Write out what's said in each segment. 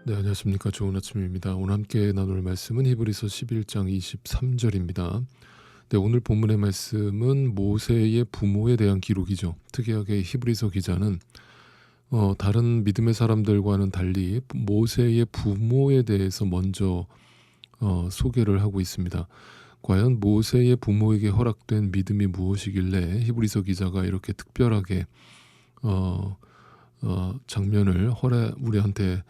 네, 안녕하십니까. 좋은 아침입니다. 오늘 함께 나눌 말씀은 히브리서 11장 23절입니다. 네, 오늘 본문의 말씀은 모세의 부모에 대한 기록이죠. 특이하게 히브리서 기자는 다른 믿음의 사람들과는 달리 모세의 부모에 대해서 먼저 소개를 하고 있습니다. 과연 모세의 부모에게 허락된 믿음이 무엇이길래 히브리서 기자가 이렇게 특별하게 장면을 우리한테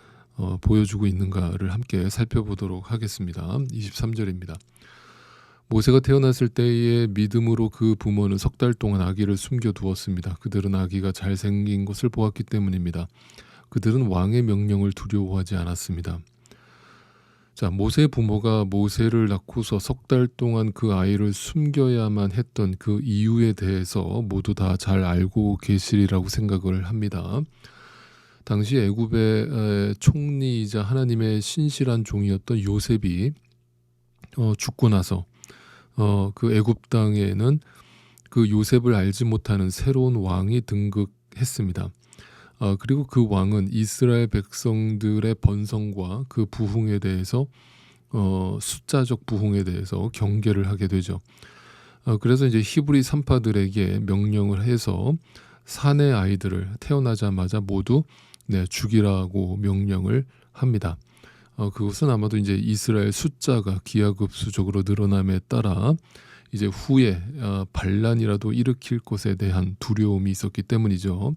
보여주고 있는가를 함께 살펴보도록 하겠습니다. 23절입니다. 모세가 태어났을 때의 믿음으로 그 부모는 석 달 동안 아기를 숨겨두었습니다. 그들은 아기가 잘생긴 것을 보았기 때문입니다. 그들은 왕의 명령을 두려워하지 않았습니다. 자, 모세의 부모가 모세를 낳고서 석 달 동안 그 아이를 숨겨야만 했던 그 이유에 대해서 모두 다 잘 알고 계시리라고 생각을 합니다. 당시 애굽의 총리이자 하나님의 신실한 종이었던 요셉이 죽고 나서 그 애굽 땅에는 그 요셉을 알지 못하는 새로운 왕이 등극했습니다. 그리고 그 왕은 이스라엘 백성들의 번성과 그 부흥에 대해서 숫자적 부흥에 대해서 경계를 하게 되죠. 그래서 이제 히브리 산파들에게 명령을 해서 사내 아이들을 태어나자마자 모두 죽이라고 명령을 합니다. 그것은 아마도 이제 이스라엘 숫자가 기하급수적으로 늘어남에 따라 이제 후에 반란이라도 일으킬 것에 대한 두려움이 있었기 때문이죠.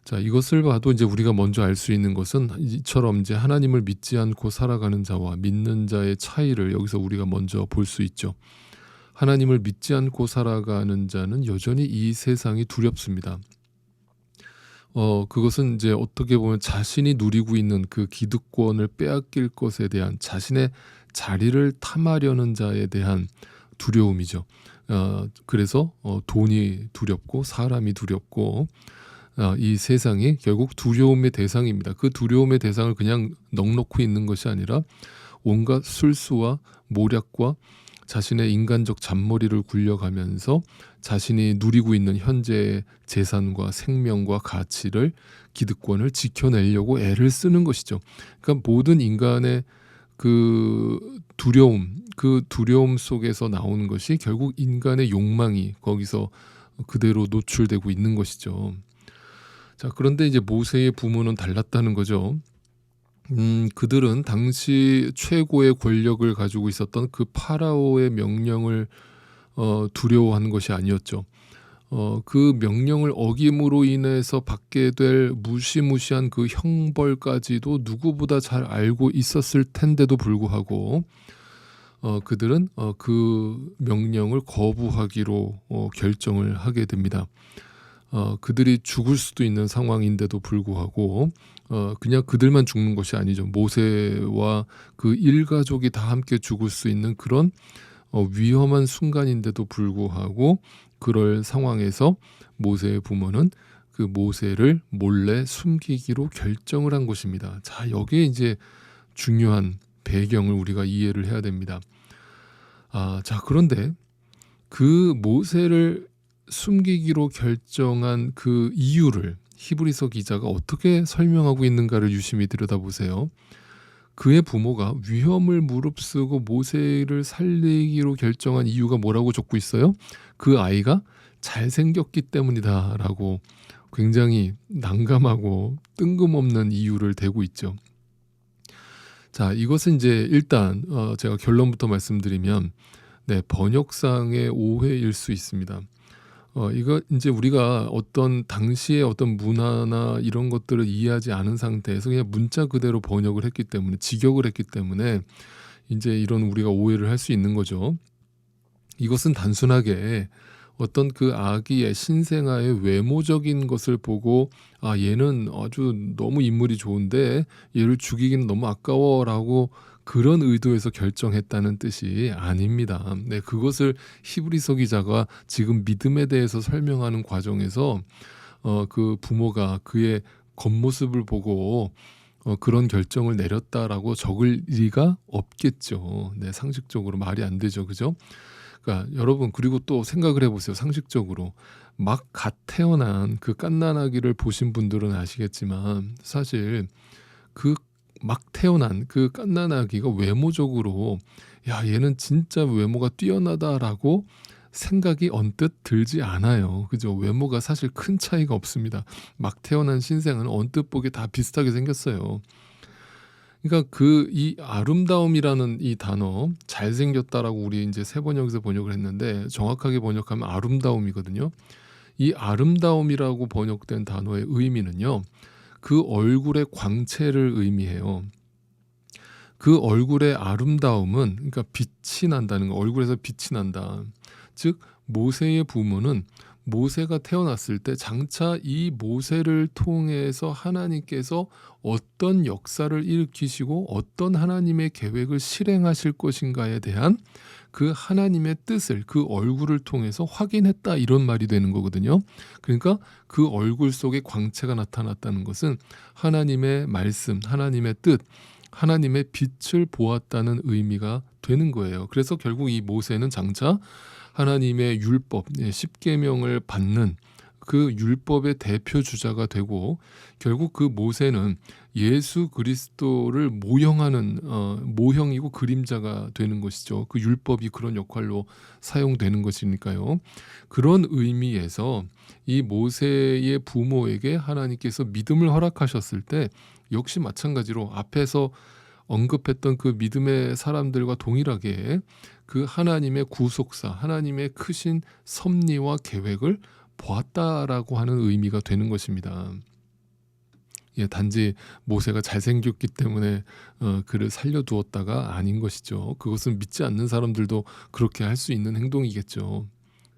자, 이것을 봐도 이제 우리가 먼저 알 수 있는 것은 이처럼 이제 하나님을 믿지 않고 살아가는 자와 믿는 자의 차이를 여기서 우리가 먼저 볼 수 있죠. 하나님을 믿지 않고 살아가는 자는 여전히 이 세상이 두렵습니다. 그것은 이제 어떻게 보면 자신이 누리고 있는 그 기득권을 빼앗길 것에 대한 자신의 자리를 탐하려는 자에 대한 두려움이죠. 그래서 돈이 두렵고 사람이 두렵고 이 세상이 결국 두려움의 대상입니다. 그 두려움의 대상을 그냥 넋놓고 있는 것이 아니라 온갖 술수와 모략과 자신의 인간적 잔머리를 굴려가면서 자신이 누리고 있는 현재의 재산과 생명과 가치를 기득권을 지켜내려고 애를 쓰는 것이죠. 그러니까 모든 인간의 그 두려움 속에서 나오는 것이 결국 인간의 욕망이 거기서 그대로 노출되고 있는 것이죠. 자, 그런데 이제 모세의 부모는 달랐다는 거죠. 그들은 당시 최고의 권력을 가지고 있었던 그 파라오의 명령을 두려워하는 것이 아니었죠. 그 명령을 어김으로 인해서 받게 될 무시무시한 그 형벌까지도 누구보다 잘 알고 있었을 텐데도 불구하고 그들은 그 명령을 거부하기로 결정을 하게 됩니다. 그들이 죽을 수도 있는 상황인데도 불구하고 그냥 그들만 죽는 것이 아니죠. 모세와 그 일가족이 다 함께 죽을 수 있는 그런 위험한 순간인데도 불구하고 그럴 상황에서 모세의 부모는 그 모세를 몰래 숨기기로 결정을 한 것입니다. 자, 여기에 이제 중요한 배경을 우리가 이해를 해야 됩니다. 자, 그런데 그 모세를 숨기기로 결정한 그 이유를 히브리서 기자가 어떻게 설명하고 있는가를 유심히 들여다보세요. 그의 부모가 위험을 무릅쓰고 모세를 살리기로 결정한 이유가 뭐라고 적고 있어요? 그 아이가 잘생겼기 때문이다 라고 굉장히 난감하고 뜬금없는 이유를 대고 있죠. 자, 이것은 이제 일단 제가 결론부터 말씀드리면 번역상의 오해일 수 있습니다. 이거 이제 우리가 어떤 당시의 어떤 문화나 이런 것들을 이해하지 않은 상태에서 그냥 문자 그대로 번역을 했기 때문에 직역을 했기 때문에 이제 이런 우리가 오해를 할 수 있는 거죠. 이것은 단순하게 어떤 그 아기의 신생아의 외모적인 것을 보고 얘는 아주 너무 인물이 좋은데 얘를 죽이기는 너무 아까워라고 그런 의도에서 결정했다는 뜻이 아닙니다. 그것을 히브리서 기자가 지금 믿음에 대해서 설명하는 과정에서 그 부모가 그의 겉모습을 보고 그런 결정을 내렸다라고 적을 리가 없겠죠. 상식적으로 말이 안 되죠, 그죠? 그러니까 여러분, 그리고 또 생각을 해보세요. 상식적으로 막 갓 태어난 그 갓난아기를 보신 분들은 아시겠지만 사실 그 막 태어난 그 갓난아기가 외모적으로 야 얘는 진짜 외모가 뛰어나다라고 생각이 언뜻 들지 않아요. 그죠? 외모가 사실 큰 차이가 없습니다. 막 태어난 신생은 언뜻 보기 다 비슷하게 생겼어요. 그러니까 이 아름다움이라는 이 단어, 잘생겼다라고 우리 이제 세번역에서 번역을 했는데 정확하게 번역하면 아름다움이거든요. 이 아름다움이라고 번역된 단어의 의미는요, 그 얼굴의 광채를 의미해요. 그 얼굴의 아름다움은, 그러니까 빛이 난다는 거, 얼굴에서 빛이 난다. 즉 모세의 부모는 모세가 태어났을 때 장차 이 모세를 통해서 하나님께서 어떤 역사를 일으키시고 어떤 하나님의 계획을 실행하실 것인가에 대한 그 하나님의 뜻을 그 얼굴을 통해서 확인했다, 이런 말이 되는 거거든요. 그러니까 그 얼굴 속에 광채가 나타났다는 것은 하나님의 말씀, 하나님의 뜻, 하나님의 빛을 보았다는 의미가 되는 거예요. 그래서 결국 이 모세는 장차 하나님의 율법, 십계명을 받는 그 율법의 대표 주자가 되고, 결국 그 모세는 예수 그리스도를 모형하는 모형이고 그림자가 되는 것이죠. 그 율법이 그런 역할로 사용되는 것이니까요. 그런 의미에서 이 모세의 부모에게 하나님께서 믿음을 허락하셨을 때 역시 마찬가지로 앞에서 언급했던 그 믿음의 사람들과 동일하게 그 하나님의 구속사, 하나님의 크신 섭리와 계획을 보았다라고 하는 의미가 되는 것입니다. 단지 모세가 잘생겼기 때문에 그를 살려두었다가 아닌 것이죠. 그것은 믿지 않는 사람들도 그렇게 할 수 있는 행동이겠죠.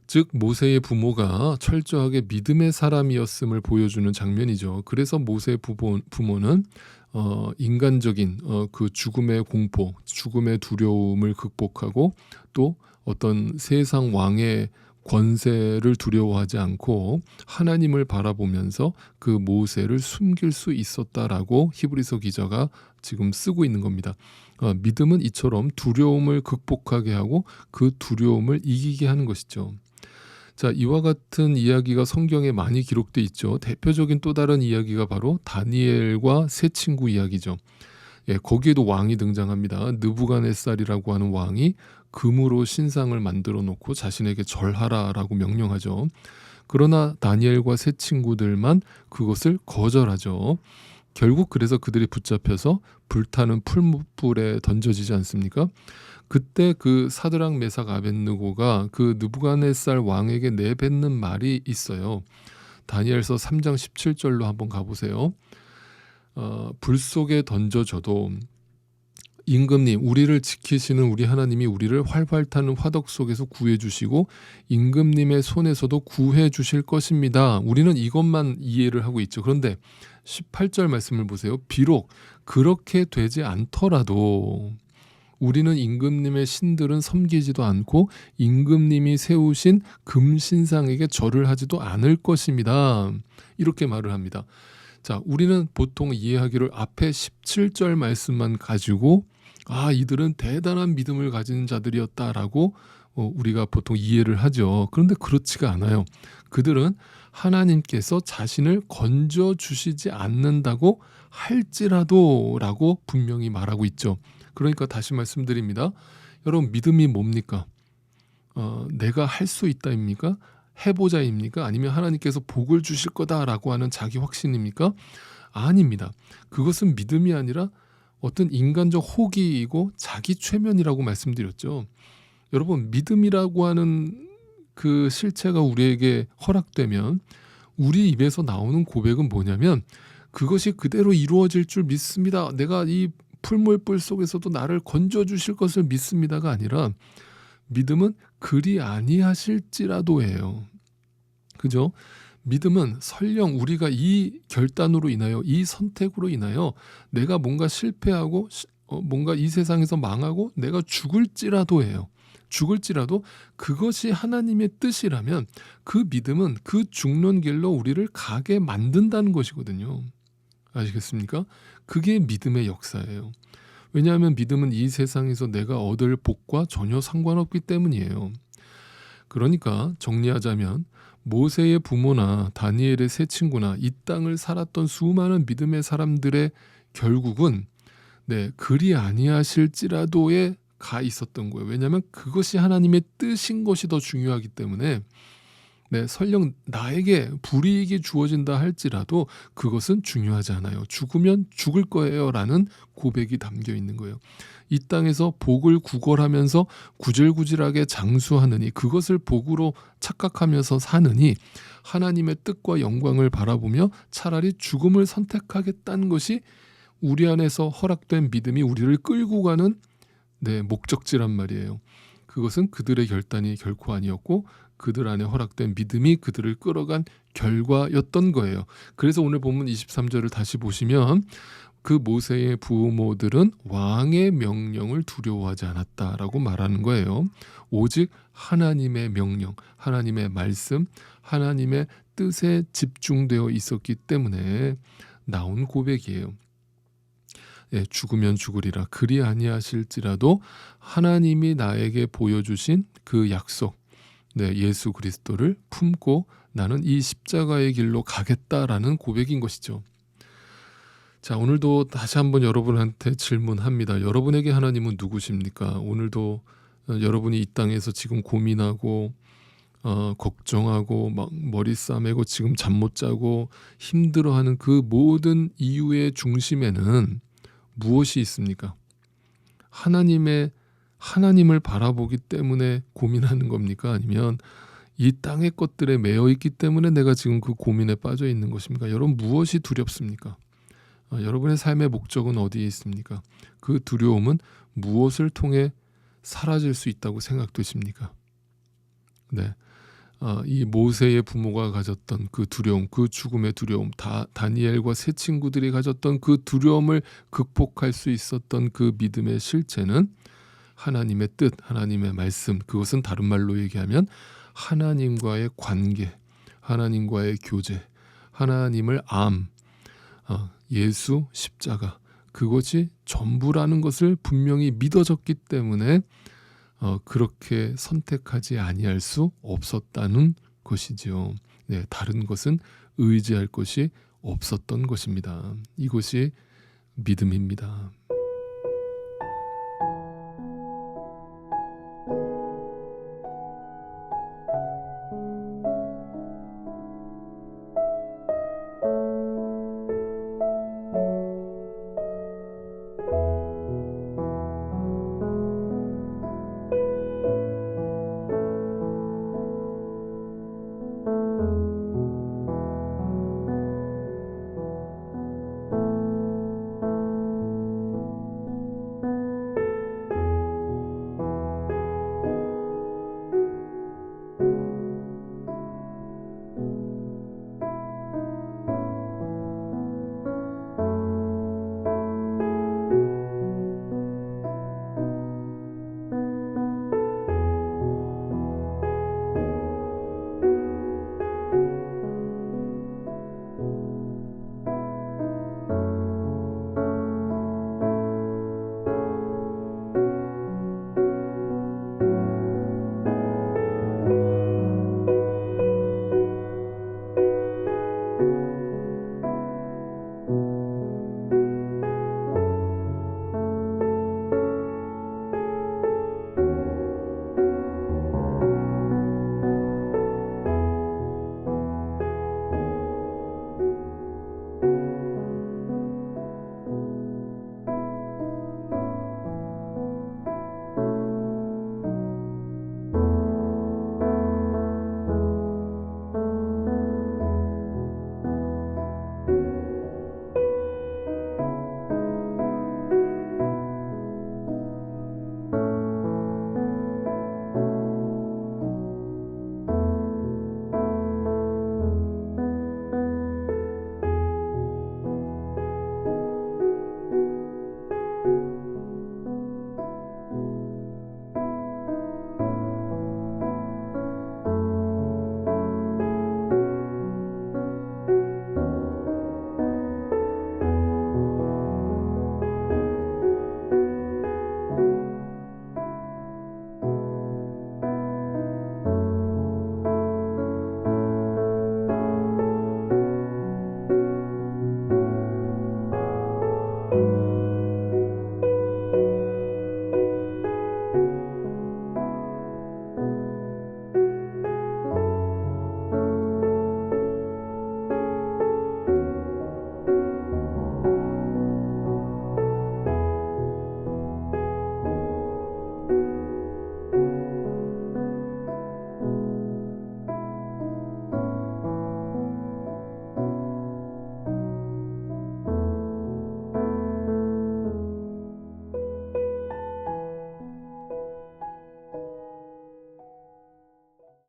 즉 모세의 부모가 철저하게 믿음의 사람이었음을 보여주는 장면이죠. 그래서 모세의 부모는 인간적인 그 죽음의 공포, 죽음의 두려움을 극복하고 또 어떤 세상 왕의 권세를 두려워하지 않고 하나님을 바라보면서 그 모세를 숨길 수 있었다라고 히브리서 기자가 지금 쓰고 있는 겁니다. 믿음은 이처럼 두려움을 극복하게 하고 그 두려움을 이기게 하는 것이죠. 자, 이와 같은 이야기가 성경에 많이 기록돼 있죠. 대표적인 또 다른 이야기가 바로 다니엘과 세 친구 이야기죠. 거기에도 왕이 등장합니다. 느부갓네살이라고 하는 왕이 금으로 신상을 만들어 놓고 자신에게 절하라라고 명령하죠. 그러나 다니엘과 세 친구들만 그것을 거절하죠. 결국 그래서 그들이 붙잡혀서 불타는 풀무불에 던져지지 않습니까? 그때 그 사드락 메삭 아벳느고가 그 느부갓네살 왕에게 내뱉는 말이 있어요. 다니엘서 3장 17절로 한번 가보세요. 불 속에 던져져도 임금님, 우리를 지키시는 우리 하나님이 우리를 활활 타는 화덕 속에서 구해주시고 임금님의 손에서도 구해주실 것입니다. 우리는 이것만 이해를 하고 있죠. 그런데 18절 말씀을 보세요. 비록 그렇게 되지 않더라도 우리는 임금님의 신들은 섬기지도 않고 임금님이 세우신 금신상에게 절을 하지도 않을 것입니다. 이렇게 말을 합니다. 자, 우리는 보통 이해하기를 앞에 17절 말씀만 가지고 이들은 대단한 믿음을 가진 자들이었다라고 우리가 보통 이해를 하죠. 그런데 그렇지가 않아요. 그들은 하나님께서 자신을 건져주시지 않는다고 할지라도 라고 분명히 말하고 있죠. 그러니까 다시 말씀드립니다. 여러분, 믿음이 뭡니까? 내가 할 수 있다입니까? 해보자입니까? 아니면 하나님께서 복을 주실 거다라고 하는 자기 확신입니까? 아닙니다. 그것은 믿음이 아니라 어떤 인간적 호기이고 자기 최면이라고 말씀드렸죠. 여러분, 믿음이라고 하는 그 실체가 우리에게 허락되면 우리 입에서 나오는 고백은 뭐냐면 그것이 그대로 이루어질 줄 믿습니다. 내가 이 풀물불 속에서도 나를 건져주실 것을 믿습니다가 아니라 믿음은 그리 아니하실지라도예요. 그죠? 믿음은 설령 우리가 이 결단으로 인하여, 이 선택으로 인하여 내가 뭔가 실패하고 뭔가 이 세상에서 망하고 내가 죽을지라도예요. 죽을지라도 그것이 하나님의 뜻이라면 그 믿음은 그 죽는 길로 우리를 가게 만든다는 것이거든요. 아시겠습니까? 그게 믿음의 역사예요. 왜냐하면 믿음은 이 세상에서 내가 얻을 복과 전혀 상관없기 때문이에요. 그러니까 정리하자면 모세의 부모나 다니엘의 세 친구나 이 땅을 살았던 수많은 믿음의 사람들의 결국은 네, 그리 아니하실지라도에 가 있었던 거예요. 왜냐하면 그것이 하나님의 뜻인 것이 더 중요하기 때문에 네, 설령 나에게 불이익이 주어진다 할지라도 그것은 중요하지 않아요. 죽으면 죽을 거예요라는 고백이 담겨 있는 거예요. 이 땅에서 복을 구걸하면서 구질구질하게 장수하느니 그것을 복으로 착각하면서 사느니 하나님의 뜻과 영광을 바라보며 차라리 죽음을 선택하겠다는 것이 우리 안에서 허락된 믿음이 우리를 끌고 가는 네, 목적지란 말이에요. 그것은 그들의 결단이 결코 아니었고 그들 안에 허락된 믿음이 그들을 끌어간 결과였던 거예요. 그래서 오늘 본문 23절을 다시 보시면 그 모세의 부모들은 왕의 명령을 두려워하지 않았다라고 말하는 거예요. 오직 하나님의 명령, 하나님의 말씀, 하나님의 뜻에 집중되어 있었기 때문에 나온 고백이에요. 예, 죽으면 죽으리라 그리 아니하실지라도 하나님이 나에게 보여주신 그 약속, 네, 예수 그리스도를 품고 나는 이 십자가의 길로 가겠다라는 고백인 것이죠. 자, 오늘도 다시 한번 여러분한테 질문합니다. 여러분에게 하나님은 누구십니까? 오늘도 여러분이 이 땅에서 지금 고민하고 걱정하고 막 머리 싸매고 지금 잠 못 자고 힘들어하는 그 모든 이유의 중심에는 무엇이 있습니까? 하나님을 바라보기 때문에 고민하는 겁니까? 아니면 이 땅의 것들에 매여 있기 때문에 내가 지금 그 고민에 빠져 있는 것입니까? 여러분 무엇이 두렵습니까? 여러분의 삶의 목적은 어디에 있습니까? 그 두려움은 무엇을 통해 사라질 수 있다고 생각되십니까? 네. 이 모세의 부모가 가졌던 그 두려움, 그 죽음의 두려움, 다니엘과 세 친구들이 가졌던 그 두려움을 극복할 수 있었던 그 믿음의 실체는 하나님의 뜻, 하나님의 말씀, 그것은 다른 말로 얘기하면 하나님과의 관계, 하나님과의 교제, 하나님을 예수, 십자가, 그것이 전부라는 것을 분명히 믿어졌기 때문에 그렇게 선택하지 아니할 수 없었다는 것이지요. 네, 다른 것은 의지할 것이 없었던 것입니다. 이것이 믿음입니다.